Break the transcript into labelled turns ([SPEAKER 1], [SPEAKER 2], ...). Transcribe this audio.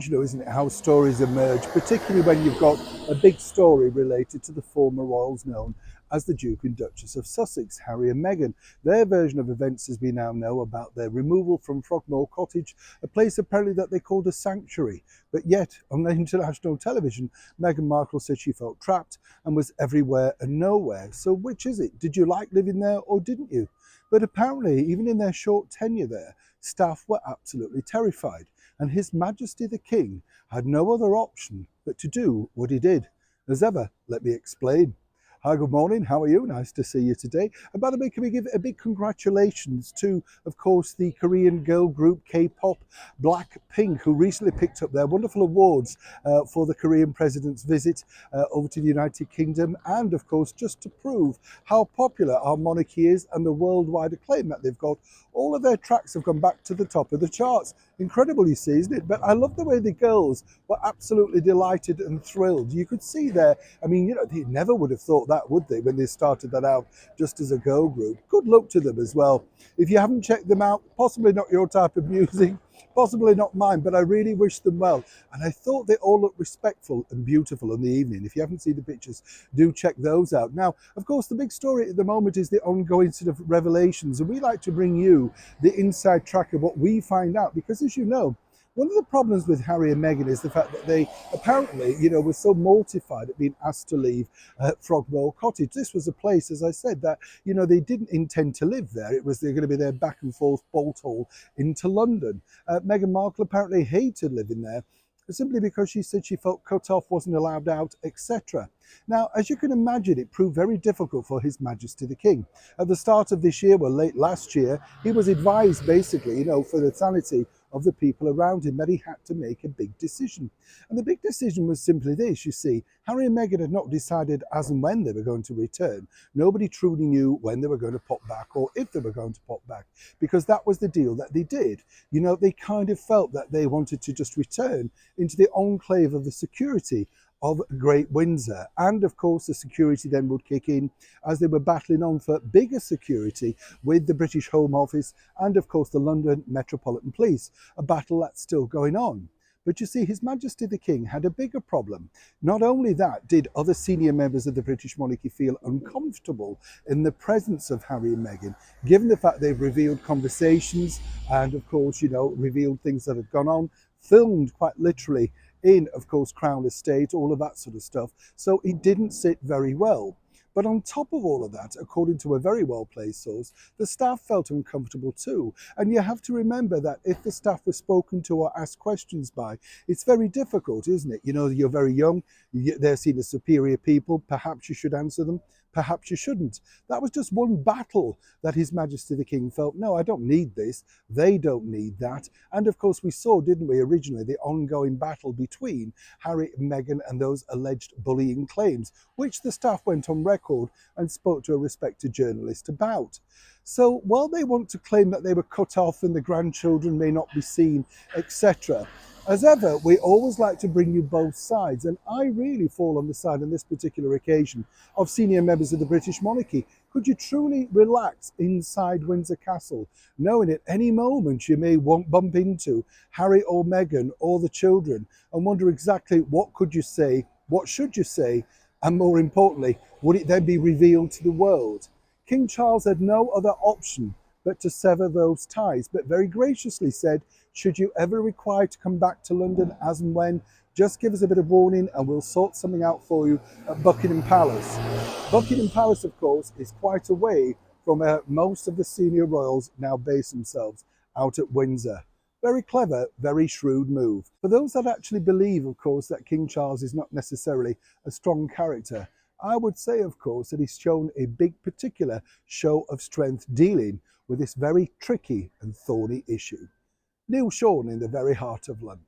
[SPEAKER 1] strange, isn't it, how stories emerge, particularly when you've got a big story related to the former royals known as the Duke and Duchess of Sussex, Harry and Meghan. Their version of events, as we now know, about their removal from Frogmore Cottage, a place apparently that they called a sanctuary. But yet, on international television, Meghan Markle said she felt trapped and was everywhere and nowhere. So which is it? Did you like living there or didn't you? But apparently, even in their short tenure there, staff were absolutely terrified, and His Majesty the King had no other option but to do what he did. As ever, let me explain. Hi, good morning. How are you? Nice to see you today. And by the way, can we give a big congratulations to, of course, the Korean girl group K-pop Blackpink, who recently picked up their wonderful awards for the Korean president's visit over to the United Kingdom. And, of course, just to prove how popular our monarchy is and the worldwide acclaim that they've got, all of their tracks have gone back to the top of the charts. Incredible, you see, isn't it? But I love the way the girls were absolutely delighted and thrilled. You could see there, I mean, they never would have thought that, would they, when they started that out just as a girl group. Good luck to them as well. If you haven't checked them out, possibly not your type of music, possibly not mine, but I really wish them well. And I thought they all looked respectful and beautiful in the evening. If you haven't seen the pictures, do check those out. Now, of course, the big story at the moment is the ongoing sort of revelations, and we like to bring you the inside track of what we find out, because as you know, one of the problems with Harry and Meghan is the fact that they apparently, were so mortified at being asked to leave Frogmore Cottage. This was a place, as I said, that, they didn't intend to live there. It was they're going to be their back and forth bolt hole into London. Meghan Markle apparently hated living there, simply because she said she felt cut off, wasn't allowed out, etc. Now, as you can imagine, it proved very difficult for His Majesty the King. At the start of this year, well, late last year, he was advised basically, for the sanity of the people around him, that he had to make a big decision. And the big decision was simply this, you see, Harry and Meghan had not decided as and when they were going to return. Nobody truly knew when they were going to pop back or if they were going to pop back, because that was the deal that they did. They kind of felt that they wanted to just return into the enclave of the security of Great Windsor. And of course, the security then would kick in as they were battling on for bigger security with the British Home Office and of course the London Metropolitan Police, a battle that's still going on. But you see, His Majesty the King had a bigger problem. Not only that, did other senior members of the British monarchy feel uncomfortable in the presence of Harry and Meghan, given the fact they've revealed conversations and of course, revealed things that have gone on, filmed quite literally in, of course, Crown Estate, all of that sort of stuff. So it didn't sit very well. But on top of all of that, according to a very well-placed source, the staff felt uncomfortable too. And you have to remember that if the staff were spoken to or asked questions by, it's very difficult, isn't it? You're very young, they're seen as superior people, perhaps you should answer them, perhaps you shouldn't. That was just one battle that His Majesty the King felt, no, I don't need this, they don't need that. And of course we saw, didn't we, originally, the ongoing battle between Harry and Meghan and those alleged bullying claims, which the staff went on record and spoke to a respected journalist about. So while they want to claim that they were cut off and the grandchildren may not be seen, etc., as ever, we always like to bring you both sides, and I really fall on the side on this particular occasion of senior members of the British monarchy. Could you truly relax inside Windsor Castle, knowing at any moment you may bump into Harry or Meghan or the children, and wonder exactly what could you say, what should you say, and more importantly, would it then be revealed to the world? King Charles had no other option but to sever those ties, but very graciously said, should you ever require to come back to London as and when, just give us a bit of warning and we'll sort something out for you at Buckingham Palace. Buckingham Palace, of course, is quite away from where most of the senior royals now base themselves, out at Windsor. Very clever, very shrewd move. For those that actually believe, of course, that King Charles is not necessarily a strong character, I would say, of course, that he's shown a big particular show of strength dealing with this very tricky and thorny issue. Neil Sean in the very heart of London.